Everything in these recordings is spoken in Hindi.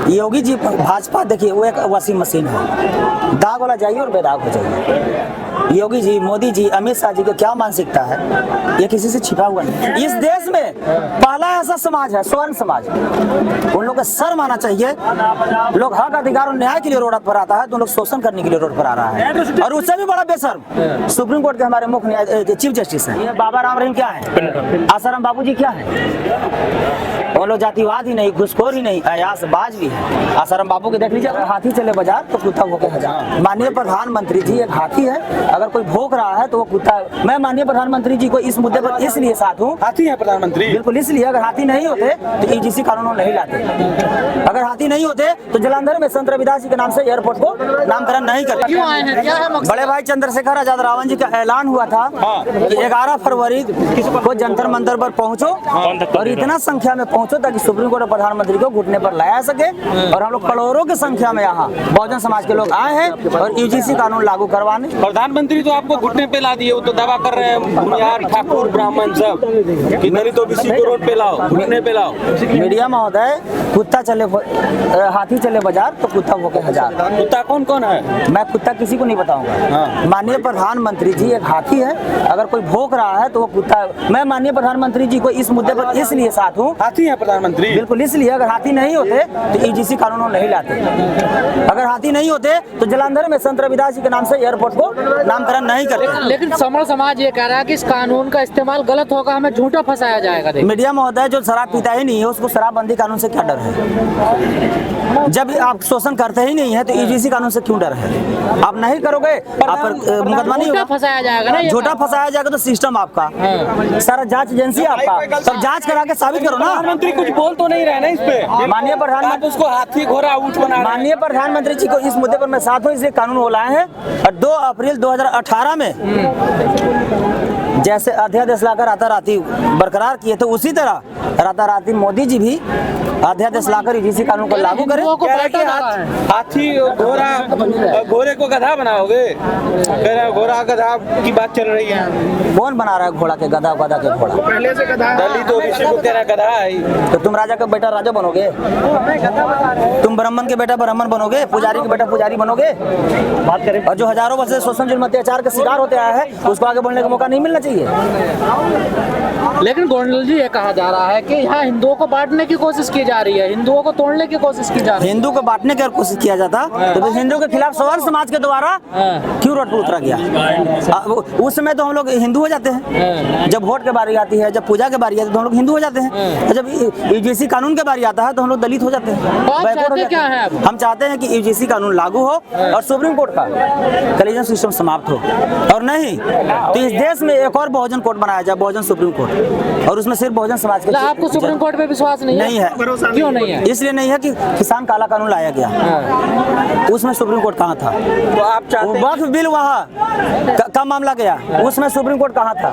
योगी जी भाजपा देखिए वो एक वॉशिंग मशीन है, दाग वाला जाइए और बेदाग हो जाइए। योगी जी, मोदी जी, अमित शाह जी की क्या मानसिकता है, ये किसी से छिपा हुआ नहीं। इस देश में पहला ऐसा समाज है स्वर्ण समाज, उन लोग का शर्म आना चाहिए। लोग हक अधिकार और न्याय के लिए रोड पर आता है तो लोग शोषण करने के लिए रोड पर आ रहा है, और उससे भी बड़ा बेशर्म सुप्रीम कोर्ट के हमारे मुख्य चीफ जस्टिस है। ये बाबा राम रहीम क्या है, आसाराम बाबू जी क्या है, वो लोग जातिवाद ही नहीं, घुसखोर ही नहीं, अयासबाज भी है। आसाराम बाबू के देख लीजिए, हाथी चले बाजार तो कुत्ता भौंके हजार। माननीय प्रधानमंत्री जी एक हाथी है, अगर कोई भौंक रहा है तो वो कुत्ता। मैं माननीय प्रधानमंत्री जी को इस मुद्दे पर इसलिए साथ हूँ, हाथी है प्रधानमंत्री, बिल्कुल इसलिए। अगर हाथी नहीं होते तो ईजीसी कानून नहीं लाते, अगर हाथी नहीं होते तो जलंधर में संत रविदास जी के नाम से एयरपोर्ट को नामकरण नहीं करते। क्यों आए हैं, क्या है मकसद? बड़े भाई चंद्रशेखर आजाद रावण जी का ऐलान हुआ था कि 11 फरवरी को जंतर मंतर पर पहुंचो और इतना संख्या में पहुंचो ताकि सुप्रीम कोर्ट प्रधानमंत्री को घुटने पर लाया सके। और हम लोग करोड़ों की संख्या में यहाँ बहुजन समाज के लोग आए हैं और यूजीसी कानून लागू करवाने। प्रधानमंत्री तो आपको घुटने पे ला दिए, वो तो दावा कर रहे हैं भूमिहार ठाकुर ब्राह्मण सब कि नहीं तो किसी को रोड पे लाओ, घुटने पे लाओ। मीडिया महोदय, कुत्ता चले हाथी चले बाजार तो कुत्ता भौंके हजार। कुत्ता कौन कौन है? मैं कुत्ता किसी को नहीं बताऊंगा। माननीय प्रधानमंत्री जी एक हाथी है, अगर कोई भौंक रहा है तो वो कुत्ता। मैं माननीय प्रधानमंत्री जी को इस मुद्दे पर इसलिए साथ हूँ, हाथी है प्रधानमंत्री, बिल्कुल इसलिए। अगर हाथी नहीं होते तो ईजीसी कानून नहीं लाते, अगर हाथी नहीं होते तो जलंधर में संत रविदास जी के नाम से एयरपोर्ट को नामकरण नहीं करते। लेकिन समर समाज ये कह रहा है कि इस कानून का इस्तेमाल गलत होगा, हमें झूठा फंसाया जाएगा। मीडिया महोदय, जो शराब पीता ही नहीं है उसको शराबबंदी कानून से क्या डर है? जब आप शोषण करते ही नहीं है तो ईजीसी कानून से क्यों डर है? आप नहीं करोगे, आप पर मुकदमा नहीं होगा, फंसाया जाएगा ना, झूठा फंसाया जाएगा तो सिस्टम आपका, सारा जांच एजेंसी आपका, तब जांच करा के साबित करो ना। प्रधानमंत्री कुछ बोल तो नहीं रहे ना इस पे? माननीय प्रधानमंत्री उसको हाथी घोड़ा ऊंट बना, माननीय प्रधानमंत्री जी को इस मुद्दे पर मैं साथ हूँ, इसलिए कानून वो लाए हैं। और 2 अप्रैल 2018 में जैसे अध्यादेश लाकर राताराती बरकरार किए थे, उसी तरह राताराती मोदी जी भी अध्यादेश लाकर ईजीसी कानून को लागू करें। हाथी घोड़े को गधा बनाओगे? कह रहे घोड़ा गधा की बात चल रही है। कौन बना रहा है घोड़ा के गधा, गधा के घोड़ा? पहले से गधा, दलित ओबीसी को कह रहा गधा है। तो तुम राजा का बेटा राजा बनोगे, तुम ब्राह्मण के बेटा ब्राह्मण बनोगे, पुजारी के बेटा पुजारी बनोगे? बात करें। और जो हजारों वर्ष से शोषण जुल्म अत्याचार का शिकार होते आया है उसको आगे बढ़ने का मौका नहीं मिलना चाहिए। लेकिन गोंडल जी ये कहा जा रहा है कि यहाँ हिंदुओं को बांटने की कोशिश की जा रही है, हिंदुओं को तोड़ने की कोशिश की जा रही है। हिंदू को बांटने की कोशिश किया जाता तो फिर हिंदू के खिलाफ स्वर्ण समाज के द्वारा क्यों रोड पर उतरा गया? उस समय तो हम लोग हिंदू हो जाते हैं, जब वोट के बारी आती है, जब पूजा के बारी आती है तो हम लोग हिंदू हो जाते हैं, जब यूजीसी कानून के बारी आता है तो हम लोग दलित हो जाते हैं। क्या है? हम चाहते हैं कि यूजीसी कानून लागू हो और सुप्रीम कोर्ट का कलीजन सिस्टम समाप्त हो, और नहीं तो इस देश में एक और बहुजन कोर्ट बनाया जाए, बहुजन सुप्रीम कोर्ट, और उसमें सिर्फ बहुजन समाज के। आपको सुप्रीम कोर्ट पे विश्वास नहीं है? क्यों नहीं है? इसलिए नहीं है कि किसान काला कानून लाया गया, उसमें सुप्रीम कोर्ट कहाँ था? तो आप चाहते वक्फ बिल वहाँ का मामला गया, उसमें सुप्रीम कोर्ट कहाँ था?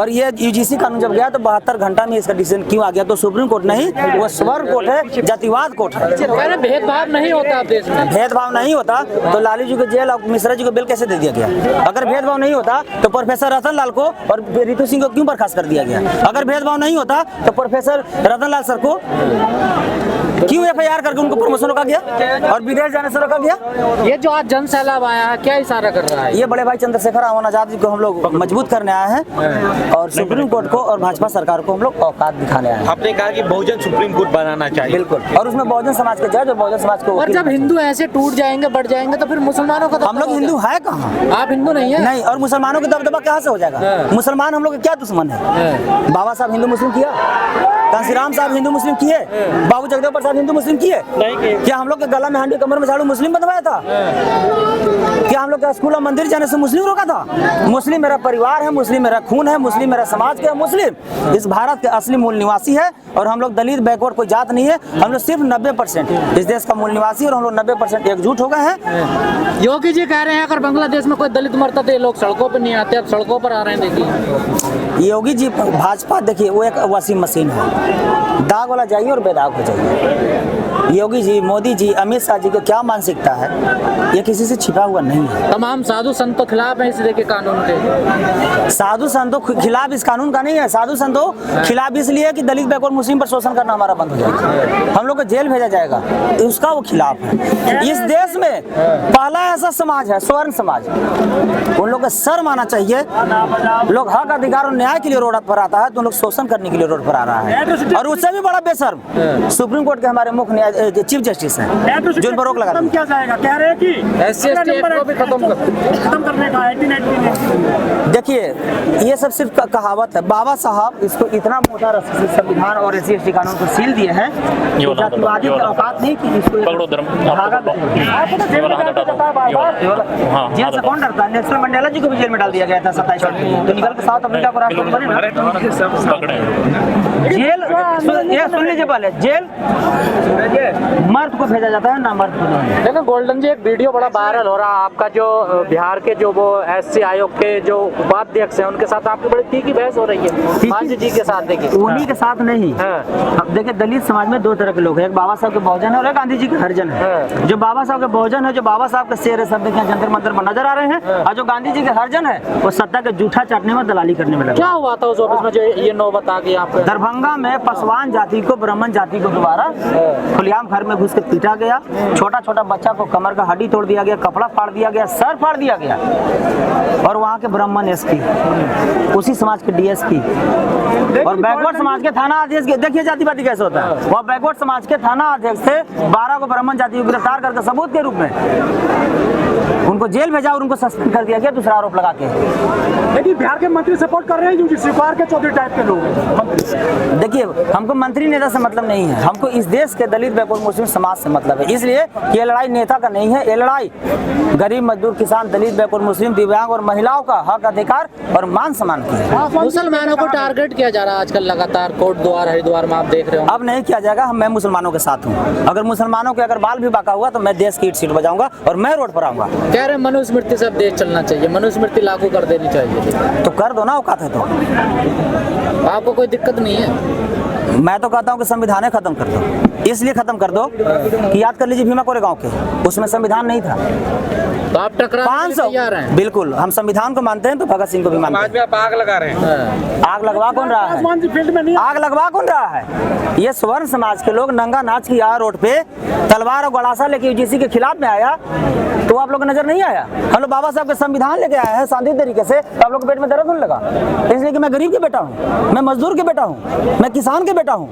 और ये यूजीसी कानून जब गया तो 72 घंटा में इसका डिसीजन क्यों आ गया? तो सुप्रीम कोर्ट नहीं, वो स्वर्ण कोर्ट है, जातिवाद कोर्ट है। भेदभाव नहीं होता देश में, भेदभाव नहीं होता तो लालू जी को जेल और मिश्रा जी को बिल कैसे दे दिया गया? अगर भेदभाव नहीं होता तो प्रोफेसर रतन लाल को और रितु सिंह को क्यों बर्खास्त कर दिया गया? अगर भेदभाव नहीं होता तो प्रोफेसर रतन लाल सर को क्यों एफआईआर करके उनको प्रमोशन रोका गया और विदेश जाने से रोका गया? ये जो आज जन सैलाब आया है क्या इशारा कर रहा है? ये बड़े भाई चंद्रशेखर आजाद जी को हम लोग मजबूत करने आए हैं और सुप्रीम कोर्ट को और भाजपा सरकार को हम लोग औकात दिखाने आए हैं। आपने कहा कि बहुजन सुप्रीम कोर्ट बनाना चाहिए, बिल्कुल, और उसमें बहुजन समाज के जज और बहुजन समाज को। और जब हिंदू ऐसे टूट जाएंगे, बढ़ जाएंगे तो फिर मुसलमानों का हम लोग हिंदू है कहाँ? आप हिंदू नहीं है? नहीं, और मुसलमानों का दबदबा कहाँ से हो जाएगा? मुसलमान हम लोग के क्या दुश्मन है? बाबा साहब हिंदू मुस्लिम किया, कांसीराम साहब हिंदू मुस्लिम किए, बाबू जगदेव प्रसाद हिंदू मुस्लिम किए? क्या हम लोग के गला में हांडी कमर में झाड़ू मुस्लिम बंधवाया था? क्या हम लोग का स्कूल और मंदिर जाने से मुस्लिम रोका था? मुस्लिम मेरा परिवार है, मुस्लिम मेरा खून है, मुस्लिम मेरा समाज के, मुस्लिम इस भारत के असली मूल निवासी है। और हम लोग दलित बैकवर्ड कोई जात नहीं है, हम लोग सिर्फ 90% इस देश का मूल निवासी और हम लोग 90% एकजुट हो गए हैं। योगी जी कह रहे हैं अगर बांग्लादेश में कोई दलित मरता तो ये लोग सड़कों पर नहीं आते, अब सड़कों पर आ रहे हैं। देखिए योगी जी भाजपा देखिए वो एक वॉशिंग मशीन है, दाग वाला जाइए और बेदाग हो जाइए। योगी जी, मोदी जी, अमित शाह जी की क्या मानसिकता है, ये किसी से छिपा हुआ नहीं है। तमाम साधु संतों के खिलाफ है इस तरह के कानून के। साधु संतों के खिलाफ इस कानून का नहीं है। साधु संतों खिलाफ इसलिए कि दलित, बैकवर्ड, मुस्लिम पर शोषण करना हमारा बंद हो जाएगा, हम लोग को जेल भेजा जाएगा, उसका वो खिलाफ है। इस देश में पहला ऐसा समाज है स्वर्ण समाज, उन लोग का सर माना चाहिए। लोग हक, अधिकार और न्याय के लिए रोड पर आता है तो उन लोग शोषण करने के लिए रोड पर आ रहा है। और उससे भी बड़ा बेशर्म सुप्रीम कोर्ट के हमारे मुख्य न्याय चीफ जस्टिस हैं जो इन पर रोक लगा रहे हैं। क्या जाएगा, कह रहे हैं कि SC ST एक्ट को भी खत्म करने का 1880 देखिए, ये सब सिर्फ कहावत है। बाबा साहब इसको इतना मोटा रस्सी से संविधान और SC ST कानून को सील दिए हैं कि जातिवादी की औकात नहीं कि इसको धागा जेल से कौन डरता है? नेल्सन मंडेला जी को भी जेल में डाल दिया गया था 27 तो निकल के साउथ अफ्रीका को राष्ट्रपति बने ना। जेल ये सुन लीजिए, पहले जेल मर्द को भेजा जाता है ना मर्द को नहीं। देखो गोल्डन जी, एक वीडियो बड़ा वायरल हो रहा है आपका, जो बिहार के जो वो SC आयोग के जो उपाध्यक्ष हैं उनके साथ आपकी बड़ी तीखी बहस हो रही है मांझी जी के साथ। देखिए उन्हीं के साथ नहीं, अब देखिए दलित समाज में दो तरह के लोग हैं, एक बाबा साहब के बहुजन है और एक गांधी जी के हरिजन है। जो बाबा साहब के बहुजन है, जो बाबा साहब के शेर शब्द के जंतर मंतर पर नजर आ रहे हैं, और जो गांधी जी के हरिजन है वो सत्ता के जूठा चाटने में, दलाली करने में लगे। क्या हुआ था उस ऑफिस में जो ये नौबत आ गई यहाँ पे? दरभंगा में पसवान जाति को, ब्राह्मण जाति को दोबारा खुलेआम घर में घुस के पीटा गया। छोटा छोटा बच्चा को कमर का हड्डी तोड़ दिया गया, कपड़ा फाड़ दिया गया, सर फाड़ दिया गया। और वहाँ के ब्राह्मण SP, उसी समाज के DSP और बैकवर्ड समाज के थाना अध्यक्ष, देखिए जातिवादी कैसे होता है। वह बैकवर्ड समाज के थाना अध्यक्ष थे, 12 को ब्राह्मण जाति को गिरफ्तार करके सबूत के रूप में उनको जेल भेजा और उनको सस्पेंड कर दिया गया दूसरा आरोप लगा के। लेकिन बिहार के मंत्री सपोर्ट कर रहे हैं क्योंकि शिवकुमार के चौधरी टाइप के लोग मंत्री। देखिए, हमको मंत्री नेता से मतलब नहीं है, हमको इस देश के दलित, बैकवर्ड, मुस्लिम समाज से मतलब है। इसलिए ये लड़ाई नेता का नहीं है, ये लड़ाई गरीब, मजदूर, किसान, दलित, बैकवर्ड, मुस्लिम, दिव्यांग और महिलाओं का हक, अधिकार और मान सम्मान की है। मुसलमानों को टारगेट किया जा रहा है आजकल लगातार, कोटद्वार, हरिद्वार में आप देख रहे हो। अब नहीं किया जाएगा, मैं मुसलमानों के साथ हूँ। अगर मुसलमानों के अगर बाल भी बाका हुआ तो मैं देश की ईंट सीट बजाऊंगा और मैं रोड पर आऊंगा। कह रहे मनुस्मृति से अब देश चलना चाहिए, मनुस्मृति लागू कर देनी चाहिए। तो कर दो ना, औकात है तो। आपको कोई दिक्कत नहीं है? मैं तो कहता हूँ कि संविधान खत्म कर दो। इसलिए खत्म कर दो कि याद कर लीजिए भीमा कोरेगांव के, उसमें संविधान नहीं था। तो आप टकराने के लिए तैयार हैं? बिल्कुल, हम संविधान को मानते हैं तो भगत सिंह को भी मानते हैं। समाज में आप आग लगा रहे हैं। आग लगवा कौन रहा है? आग लगवा कौन रहा है? ये स्वर्ण समाज के लोग नंगा नाच किया रोड पे, तलवार और गड़ासा लेके UGC के खिलाफ में आया, तो आप लोग को नजर नहीं आया? हम लोग बाबा साहब के संविधान लेके आए हैं शांति तरीके से, तो आप लोग के पेट में दर्द होने लगा। इसलिए कि मैं गरीब के बेटा हूँ, मैं मजदूर के बेटा हूँ, मैं किसान के बेटा हूँ।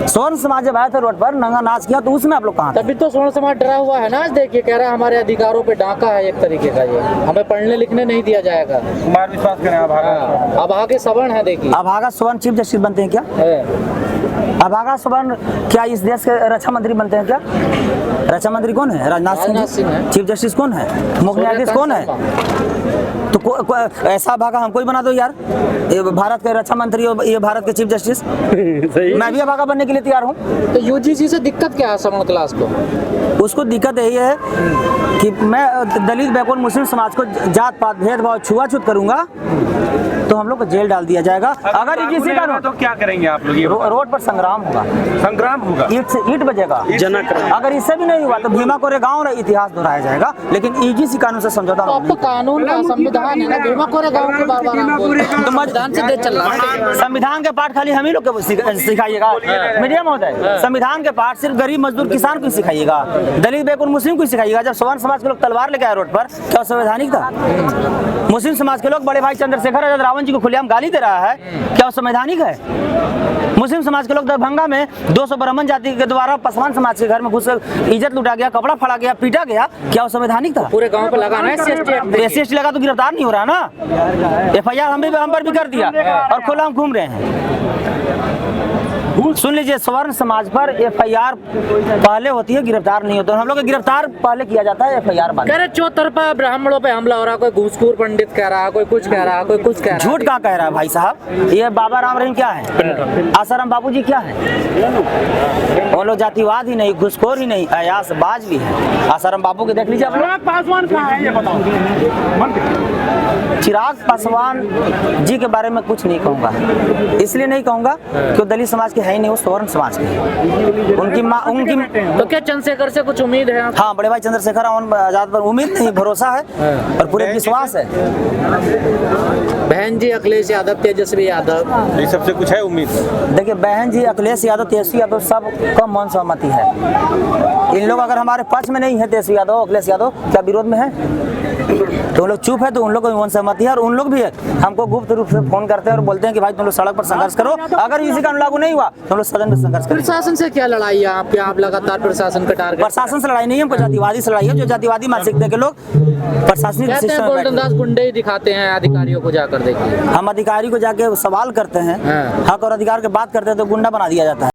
स्वर्ण समाज जब आया था रोड पर, नंगा नाच किया, तो उसमें आप लोग कहाँ थे? तभी तो स्वर्ण समाज डरा हुआ है ना। देखिए, कह रहा है हमारे अधिकारों पे डाका है एक तरीके का, ये हमें पढ़ने लिखने नहीं दिया जाएगा। कुमार विश्वास करें अभागे सवर्ण है। देखिए, अभागा सवर्ण चीफ जस्टिस बनते हैं क्या? अभागा सवर्ण क्या इस देश के रक्षा मंत्री बनते हैं क्या? रक्षा मंत्री कौन है? राजनाथ सिंह है। चीफ जस्टिस कौन है? मुख्य न्यायाधीश कौन है? तो ऐसा भागा हमको ही बना दो यार, ये भारत के रक्षा मंत्री और ये भारत के चीफ जस्टिस। मैं भी भागा बनने के लिए तैयार हूँ। तो UGC से दिक्कत क्या है सवर्ण क्लास को? उसको दिक्कत यही है कि मैं दलित, बैकवर्ड, मुस्लिम समाज को जात पात, भेदभाव, छुआछूत करूंगा तो हम लोग को जेल डाल दिया जाएगा। अगर UGC का तो क्या करेंगे आप लोग? रोड पर संग्राम होगा, संग्राम होगा, ईंट से ईंट बजेगा। अगर इससे भी नहीं हुआ तो भीमा कोरेगांव और इतिहास दोहराया जाएगा, लेकिन UGC कानून से समझौता तो अब तो कानून का संविधान है ना, भीमा कोरेगांव के बार-बार आप बोल रहे हैं। तो संविधान से देश चल रहा है। संविधान के पाठ खाली हम ही लोग को सिखाइएगा मीडिया महोदय? संविधान के पाठ सिर्फ गरीब, मजदूर, किसान को सिखाइएगा, दलित, बैकवर्ड, मुस्लिम को सिखाइएगा। जब स्वर्ण समाज के लोग तलवार लेके आए रोड पर, क्या संवैधानिक था? मुस्लिम समाज के लोग बड़े भाई चंद्रशेखर आजाद रावण जी को खुलेआम गाली दे रहा है, क्या संवैधानिक है? मुस्लिम समाज के लोग दरभंगा में 200 ब्राह्मण जाति के द्वारा पसवान समाज के घर में घुस इज्जत लुटा गया, कपड़ा फाड़ा गया, पीटा गया, क्या संवैधानिक था? पूरे गांव पे लगाना है SC ST लगा तो गिरफ्तार नहीं हो रहा ना। FIR हम पर भी कर दिया और खुला हम घूम रहे हैं। सुन लीजिए, स्वर्ण समाज पर FIR पहले होती है, गिरफ्तार नहीं होता। हम लोग गिरफ्तार पहले किया जाता है, FIR बाद। कह रहे चौतरफा ब्राह्मणों पे हमला हो रहा, कोई घूसखोर पंडित कह रहा, कोई कुछ कह रहा, कोई कुछ कह रहा। झूठ कहाँ कह रहा है भाई साहब? ये बाबा राम रहीम क्या है? आसाराम बाबूजी क्या है? वो लोग जातिवाद ही नहीं, घुसखोर ही नहीं, अयासबाज भी है। आसाराम बाबू के देख लीजिए आप लोग। पासवान कहाँ है ये बताओ? चिराग पासवान जी के बारे में कुछ नहीं कहूँगा, इसलिए नहीं कहूँगा कि दलित समाज के है ही नहीं, वो सवर्ण समाज के हैं। उनकी माँ उनकी तो क्या चंद्रशेखर से कुछ उम्मीद है आप? हाँ, बड़े भाई चंद्रशेखर आजाद पर उम्मीद नहीं, भरोसा है और पूरे विश्वास है। बहन जी अखिलेश यादव, तेजस्वी यादव, ये सबसे कुछ है उम्मीद? देखिए, बहन जी अखिलेश यादव, तेजस्वी यादव सब कम मौन सहमति है। इन लोग अगर हमारे पक्ष में नहीं है, तेजस्वी यादव अखिलेश यादव क्या विरोध में है? तो उन लोग चुप है, तो उन लोग को भी मौन सहमति है। और उन लोग भी है, हमको गुप्त रूप से फोन करते हैं और बोलते हैं कि भाई तुम लोग सड़क पर संघर्ष करो, अगर इसी कानून लागू नहीं हुआ तो हम लोग सदन में संघर्ष करेंगे। प्रशासन से क्या लड़ाई है आपके? आप लगातार प्रशासन का टारगेट। प्रशासन से लड़ाई नहीं है, हमको जातिवादी से लड़ाई है। जो जातिवादी मानसिकता के लोग प्रशासनिक कहते हैं सिस्टम में गोल्डन बैठे हैं। दास गुंडे ही दिखाते हैं अधिकारियों को, जाकर देखिए। हम अधिकारी को जाके सवाल करते हैं, हाँ। हक और अधिकार की बात करते हैं तो गुंडा बना दिया जाता है।